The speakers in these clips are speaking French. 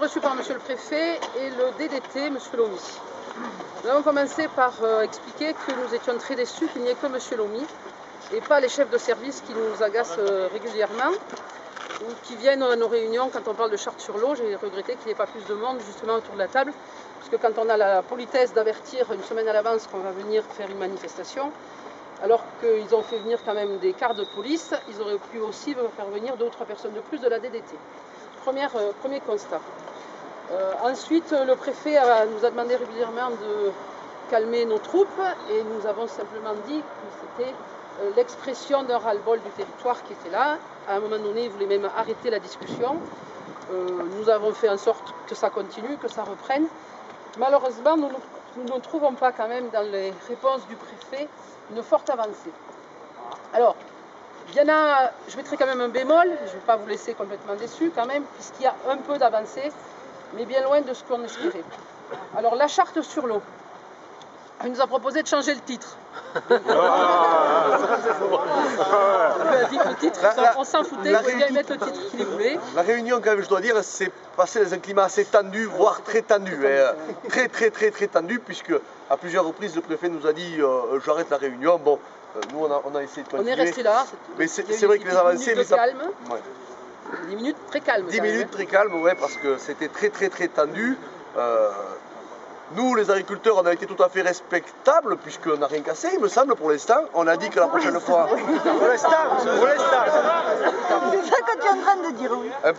Reçu par Monsieur le Préfet et le DDT, Monsieur Lomy. Nous avons commencé par expliquer que nous étions très déçus qu'il n'y ait que Monsieur Lomy et pas les chefs de service qui nous agacent régulièrement ou qui viennent à nos réunions quand on parle de Chartres-sur-l'Eau. J'ai regretté qu'il n'y ait pas plus de monde justement autour de la table, puisque quand on a la politesse d'avertir une semaine à l'avance qu'on va venir faire une manifestation, alors qu'ils ont fait venir quand même des quarts de police, ils auraient pu aussi faire venir 2 ou 3 personnes de plus de la DDT. Premier constat. Ensuite, le préfet nous a demandé régulièrement de calmer nos troupes et nous avons simplement dit que c'était l'expression d'un ras-le-bol du territoire qui était là. À un moment donné, il voulait même arrêter la discussion. Nous avons fait en sorte que ça continue, que ça reprenne. Malheureusement, nous ne trouvons pas quand même dans les réponses du préfet une forte avancée. Alors, il y en a, je mettrai quand même un bémol, je ne vais pas vous laisser complètement déçus quand même, puisqu'il y a un peu d'avancée, mais bien loin de ce qu'on espérait. Alors, la charte sur l'eau, il nous a proposé de changer le titre. Il a dit que le titre, on s'en foutait, il voulait bien mettre le titre qu'il voulait. La réunion, quand même, je dois dire, s'est passée dans un climat assez tendu, voire très tendu. Très tendu, puisque à plusieurs reprises, le préfet nous a dit j'arrête la réunion. Bon, nous, on a essayé de continuer. On est resté là. Mais c'est vrai que les avancées... Mais calme. Ouais. 10 minutes très calmes. 10 minutes très calmes, ouais, parce que c'était très tendu. Nous, les agriculteurs, on a été tout à fait respectables, puisqu'on n'a rien cassé, il me semble, pour l'instant. On a dit que la prochaine fois... Pour l'instant. C'est ça que tu es en train de dire, oui. Un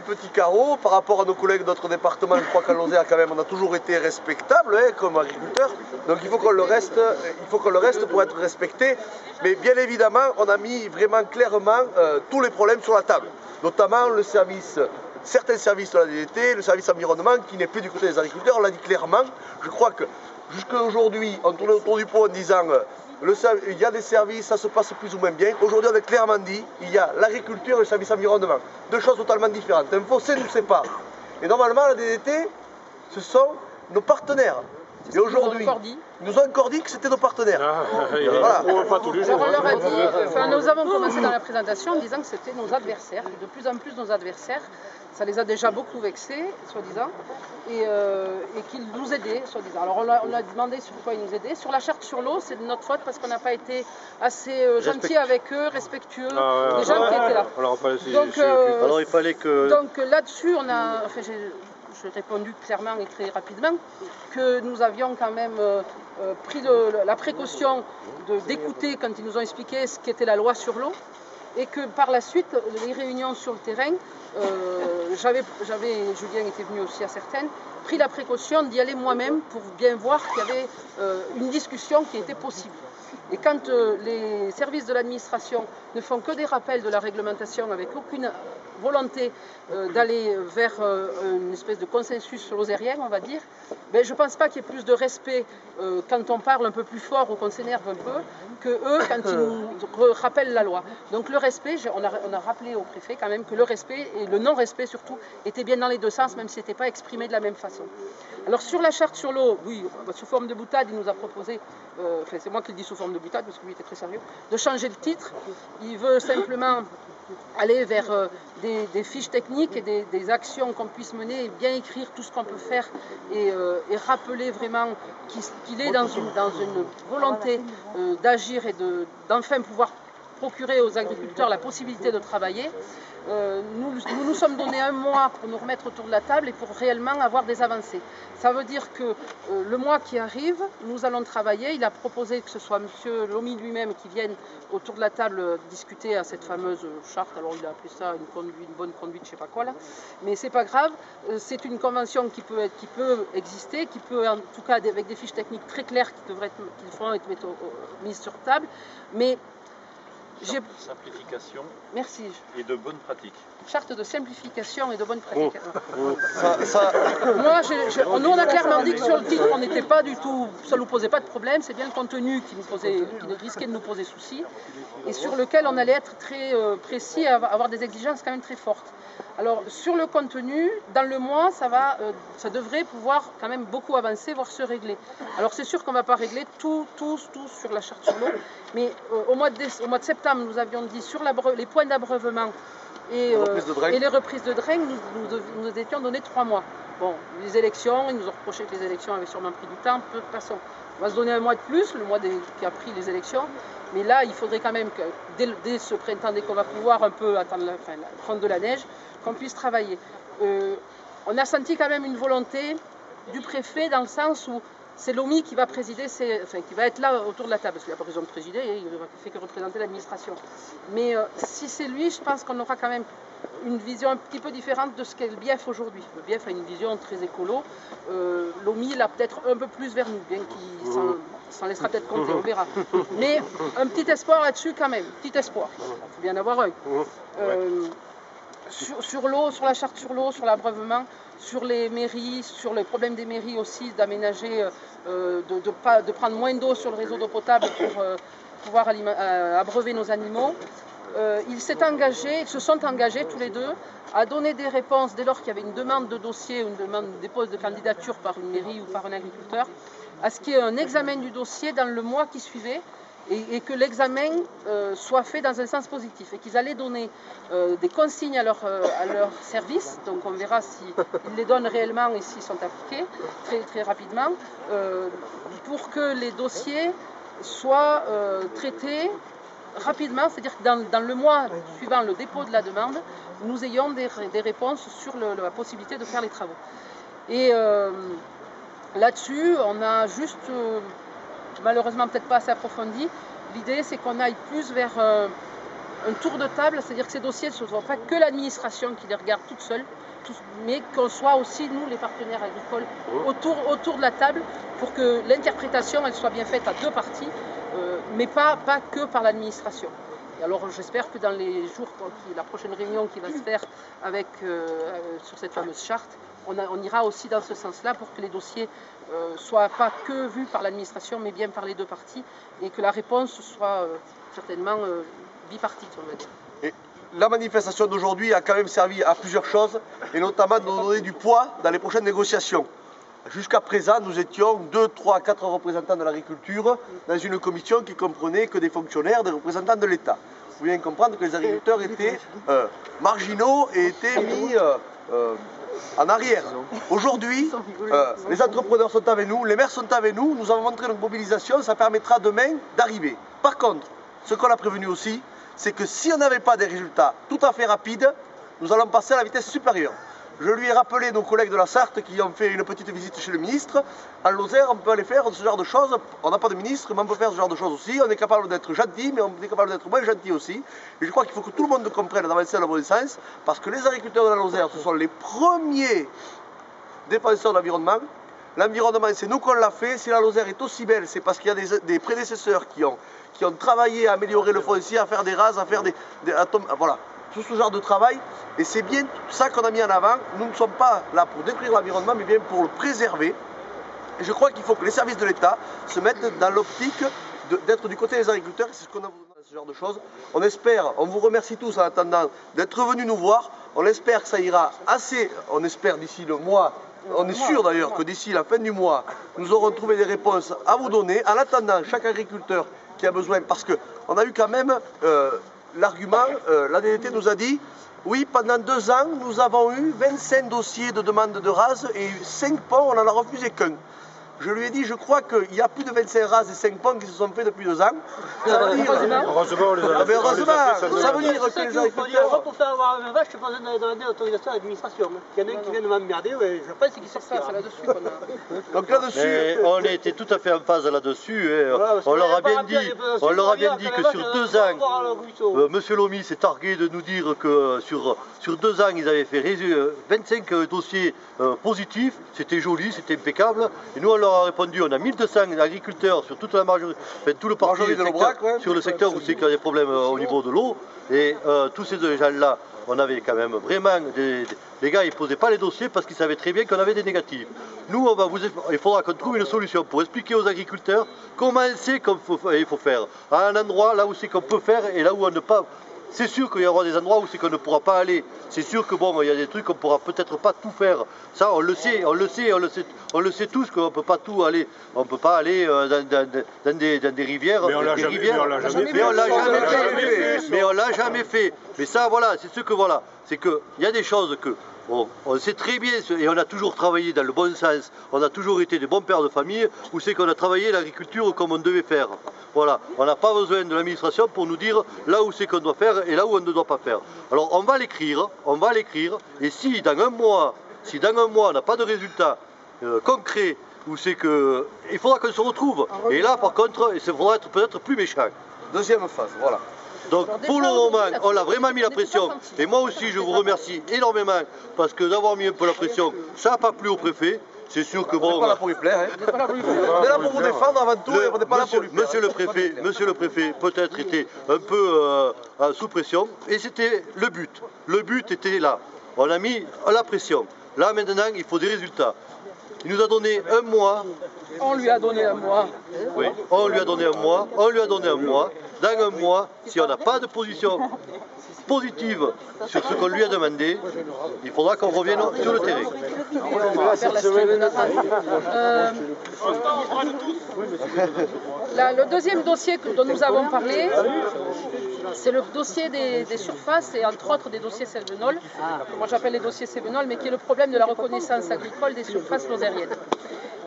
petit carreau, par rapport à nos collègues d'autres départements, je crois qu'à Lozère, quand même, on a toujours été respectables, hein, comme agriculteurs. Donc il faut qu'on le reste pour être respecté. Mais bien évidemment, on a mis vraiment clairement tous les problèmes sur la table. Notamment le service... Certains services de la DDT, le service environnement qui n'est plus du côté des agriculteurs, on l'a dit clairement. Je crois que jusqu'à aujourd'hui, on tournait autour du pot en disant il y a des services, ça se passe plus ou moins bien. Aujourd'hui, on a clairement dit il y a l'agriculture et le service environnement. 2 choses totalement différentes. Un fossé nous sépare. Et normalement, la DDT, ce sont nos partenaires. Et aujourd'hui, ils nous ont encore dit que c'était nos partenaires. Voilà. Pas tous les jours. On leur a dit, nous avons commencé dans la présentation en disant que c'était nos adversaires, de plus en plus nos adversaires. Ça les a déjà beaucoup vexés, soi-disant, et qu'ils nous aidaient, soi-disant. Alors on a demandé sur quoi ils nous aidaient. Sur la charte sur l'eau, c'est de notre faute parce qu'on n'a pas été assez gentils avec eux, respectueux, des gens qui étaient là. Alors il fallait que... Donc là-dessus, on a... Enfin, j'ai répondu clairement et très rapidement que nous avions quand même pris la précaution d'écouter quand ils nous ont expliqué ce qu'était la loi sur l'eau et que par la suite, les réunions sur le terrain, Julien était venu aussi à certaines, pris la précaution d'y aller moi-même pour bien voir qu'il y avait une discussion qui était possible. Et quand les services de l'administration ne font que des rappels de la réglementation avec aucune volonté d'aller vers une espèce de consensus lozérien, on va dire, ben, je ne pense pas qu'il y ait plus de respect quand on parle un peu plus fort ou qu'on s'énerve un peu, que eux quand ils nous rappellent la loi. Donc le respect, on a rappelé au préfet quand même que le respect et le non-respect surtout étaient bien dans les 2 sens, même si ce n'était pas exprimé de la même façon. Alors sur la charte sur l'eau, oui, sous forme de boutade, il nous a proposé, c'est moi qui le dis sous forme de boutade parce que lui était très sérieux, de changer le titre. Il veut simplement aller vers des fiches techniques et des actions qu'on puisse mener et bien écrire tout ce qu'on peut faire et rappeler vraiment qu'il est dans une volonté d'agir et d'enfin pouvoir procurer aux agriculteurs la possibilité de travailler. Nous sommes donné 1 mois pour nous remettre autour de la table et pour réellement avoir des avancées. Ça veut dire que le mois qui arrive, nous allons travailler. Il a proposé que ce soit M. Lomy lui-même qui vienne autour de la table discuter à cette fameuse charte. Alors il a appelé ça une bonne conduite, je ne sais pas quoi là. Mais c'est pas grave. C'est une convention qui peut exister, qui peut en tout cas avec des fiches techniques très claires qui devront être mises sur table. Mais simplification Merci. Et de bonnes pratiques. Charte de simplification et de bonnes pratiques. Moi, nous, on a clairement dit que sur le titre, on n'était pas du tout, ça ne nous posait pas de problème, c'est bien le contenu qui risquait de nous poser souci, et sur lequel on allait être très précis, avoir des exigences quand même très fortes. Alors sur le contenu, dans le mois, ça devrait pouvoir quand même beaucoup avancer, voire se régler. Alors c'est sûr qu'on ne va pas régler tout sur la charte sur l'eau, mais au mois de septembre, nous avions dit sur les points d'abreuvement et les reprises de drain, nous étions donné 3 mois. Bon, les élections, ils nous ont reproché que les élections avaient sûrement pris du temps. De toute façon, on va se donner un mois de plus, le mois qui a pris les élections. Mais là, il faudrait quand même que dès ce printemps, dès qu'on va pouvoir un peu attendre la fonte de la neige, qu'on puisse travailler. On a senti quand même une volonté du préfet dans le sens où c'est l'OMI qui va présider, qui va être là autour de la table, parce qu'il n'a pas besoin de présider, il ne fait que représenter l'administration. Mais si c'est lui, je pense qu'on aura quand même une vision un petit peu différente de ce qu'est le BIEF aujourd'hui. Le BIEF a une vision très écolo, l'OMI l'a peut-être un peu plus vers nous, bien qu'il s'en laissera peut-être compter, on verra. Mais un petit espoir là-dessus quand même, petit espoir, il faut bien en avoir un. Sur l'eau, sur la charte sur l'eau, sur l'abreuvement, sur les mairies, sur le problème des mairies aussi, d'aménager, de prendre moins d'eau sur le réseau d'eau potable pour pouvoir abreuver nos animaux. Ils se sont engagés tous les deux à donner des réponses dès lors qu'il y avait une demande de dossier ou une demande de dépôt de candidature par une mairie ou par un agriculteur, à ce qu'il y ait un examen du dossier dans le mois qui suivait et que l'examen soit fait dans un sens positif et qu'ils allaient donner des consignes à leur service, donc on verra s'ils les donnent réellement et s'ils sont appliqués très, très rapidement, pour que les dossiers soient traités rapidement, c'est-à-dire que dans le mois suivant le dépôt de la demande, nous ayons des réponses sur la possibilité de faire les travaux. Et là-dessus, on a juste, malheureusement peut-être pas assez approfondi, l'idée c'est qu'on aille plus vers un tour de table, c'est-à-dire que ces dossiers, ce ne soit pas que l'administration qui les regarde toute seule, mais qu'on soit aussi, nous, les partenaires agricoles, autour de la table, pour que l'interprétation elle soit bien faite à deux parties, mais pas que par l'administration. Et alors j'espère que dans les jours, la prochaine réunion qui va se faire sur cette fameuse charte, on ira aussi dans ce sens-là pour que les dossiers ne soient pas que vus par l'administration, mais bien par les deux parties, et que la réponse soit certainement bipartite, on va dire. Et la manifestation d'aujourd'hui a quand même servi à plusieurs choses, et notamment de donner du poids dans les prochaines négociations. Jusqu'à présent, nous étions 2, 3, 4 représentants de l'agriculture dans une commission qui comprenait que des fonctionnaires, des représentants de l'État. Il faut bien comprendre que les agriculteurs étaient marginaux et étaient mis en arrière. Aujourd'hui, les entrepreneurs sont avec nous, les maires sont avec nous, nous avons montré notre mobilisation, ça permettra demain d'arriver. Par contre, ce qu'on a prévenu aussi, c'est que si on n'avait pas des résultats tout à fait rapides, nous allons passer à la vitesse supérieure. Je lui ai rappelé nos collègues de la Sarthe qui ont fait une petite visite chez le ministre. En Lozère, on peut aller faire ce genre de choses. On n'a pas de ministre, mais on peut faire ce genre de choses aussi. On est capable d'être gentil, mais on est capable d'être moins gentil aussi. Et je crois qu'il faut que tout le monde comprenne d'avancer dans le bon sens, parce que les agriculteurs de la Lozère, ce sont les premiers défenseurs de l'environnement. L'environnement, c'est nous qu'on l'a fait. Si la Lozère est aussi belle, c'est parce qu'il y a des prédécesseurs qui ont travaillé à améliorer le foncier, à faire des rases, à faire des atomes, voilà. Tout ce genre de travail, et c'est bien ça qu'on a mis en avant. Nous ne sommes pas là pour détruire l'environnement, mais bien pour le préserver. Et je crois qu'il faut que les services de l'État se mettent dans l'optique d'être du côté des agriculteurs, c'est ce qu'on a voulu dans ce genre de choses. On espère, on vous remercie tous en attendant d'être venus nous voir, on espère que ça ira assez, on espère d'ici le mois, on est sûr d'ailleurs que d'ici la fin du mois, nous aurons trouvé des réponses à vous donner. En attendant, chaque agriculteur qui a besoin, parce qu'on a eu quand même... l'argument, la DDT nous a dit, oui, pendant 2 ans, nous avons eu 25 dossiers de demande de rases et 5 ponts, on n'en a refusé qu'un. Je lui ai dit, je crois qu'il y a plus de 25 rases et 5 ponts qui se sont faits depuis 2 ans. Ça veut dire... Heureusement, on les a fait. Ça veut dire que les agriculteurs... Pour faire avoir un vache, je n'ai pas besoin d'aller demander l'autorisation à l'administration. Il y en a un qui vient de m'emmerder, je pense qu'il sortira. C'est là-dessus qu'on a... Donc là-dessus... On a été tout à fait en phase là-dessus. On leur a bien dit que sur 2 ans, Monsieur Lomy s'est targué de nous dire que sur 2 ans, ils avaient fait 25 dossiers positifs. C'était joli, c'était impeccable. Et nous, on leur a répondu, on a 1200 agriculteurs sur toute la majorité, enfin, tout le parti sur le secteur où c'est qu'il y a des problèmes au niveau de l'eau. Et tous ces gens-là, on avait quand même vraiment les gars, ils ne posaient pas les dossiers parce qu'ils savaient très bien qu'on avait des négatifs. Nous, il faudra qu'on trouve une solution pour expliquer aux agriculteurs comment c'est qu'il faut faire. À un endroit, là où c'est qu'on peut faire et là où on ne peut c'est sûr qu'il y aura des endroits où c'est qu'on ne pourra pas aller. C'est sûr que bon, il y a des trucs qu'on ne pourra peut-être pas tout faire. Ça, on le sait tous qu'on ne peut pas tout aller. On ne peut pas aller dans des rivières. Mais on l'a jamais fait. Mais on l'a jamais fait. Mais ça, voilà, c'est ce que voilà. C'est qu'il y a des choses que on sait très bien, et on a toujours travaillé dans le bon sens, on a toujours été des bons pères de famille, où c'est qu'on a travaillé l'agriculture comme on devait faire. Voilà, on n'a pas besoin de l'administration pour nous dire là où c'est qu'on doit faire et là où on ne doit pas faire. Alors on va l'écrire, et si dans un mois on n'a pas de résultat concret, où c'est que il faudra qu'on se retrouve. Et là par contre, il faudra être peut-être plus méchant. Deuxième phase, voilà. Donc pour le moment, on a vraiment mis la pression. Et moi aussi, je vous remercie énormément parce que d'avoir mis un peu la pression, ça n'a pas plu au préfet. C'est sûr que bon. On n'est pas là pour lui plaire. On est là pour vous défendre avant tout et on n'est pas là pour lui plaire. Monsieur le préfet, peut-être était un peu sous pression. Et c'était le but. Le but était là. On a mis la pression. Là maintenant, il faut des résultats. Il nous a donné un mois. On lui a donné un mois. Oui, on lui a donné un mois. Dans un mois, si on n'a pas de position positive sur ce qu'on lui a demandé, il faudra qu'on revienne sur le terrain. Le deuxième dossier dont nous avons parlé, c'est le dossier des surfaces et entre autres des dossiers Cévenol. Moi j'appelle les dossiers Cévenol, mais qui est le problème de la reconnaissance agricole des surfaces lozériennes.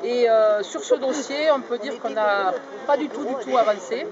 Et sur ce dossier, on peut dire qu'on n'a pas du tout avancé.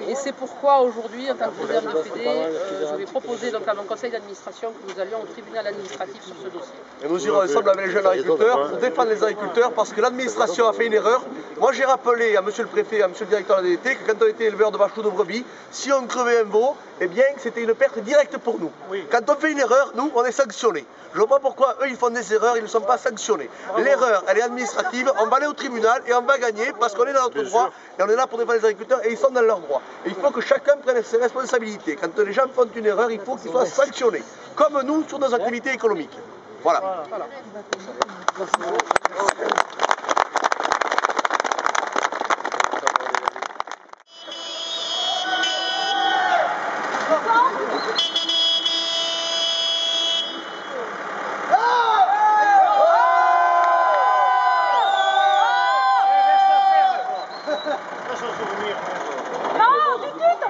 Et c'est pourquoi aujourd'hui, en tant que président de FEDE, je vais proposer donc à mon conseil d'administration que nous allions au tribunal administratif sur ce dossier. Et nous irons ensemble avec les jeunes agriculteurs pour défendre les agriculteurs parce que l'administration a fait une erreur. Moi j'ai rappelé à monsieur le préfet et à monsieur le directeur de la DDT que quand on était éleveur de vaches ou de brebis, si on crevait un veau, eh bien c'était une perte directe pour nous. Oui. Quand on fait une erreur, nous on est sanctionnés. Je ne vois pas pourquoi eux ils font des erreurs, ils ne sont pas sanctionnés. L'erreur elle est administrative, on va aller au tribunal et on va gagner parce qu'on est dans notre droit et on est là pour défendre les agriculteurs et ils sont dans leurs droits. Et il faut que chacun prenne ses responsabilités. Quand les gens font une erreur, il faut qu'ils soient sanctionnés. Comme nous sur nos activités économiques. Voilà. Non, du tout.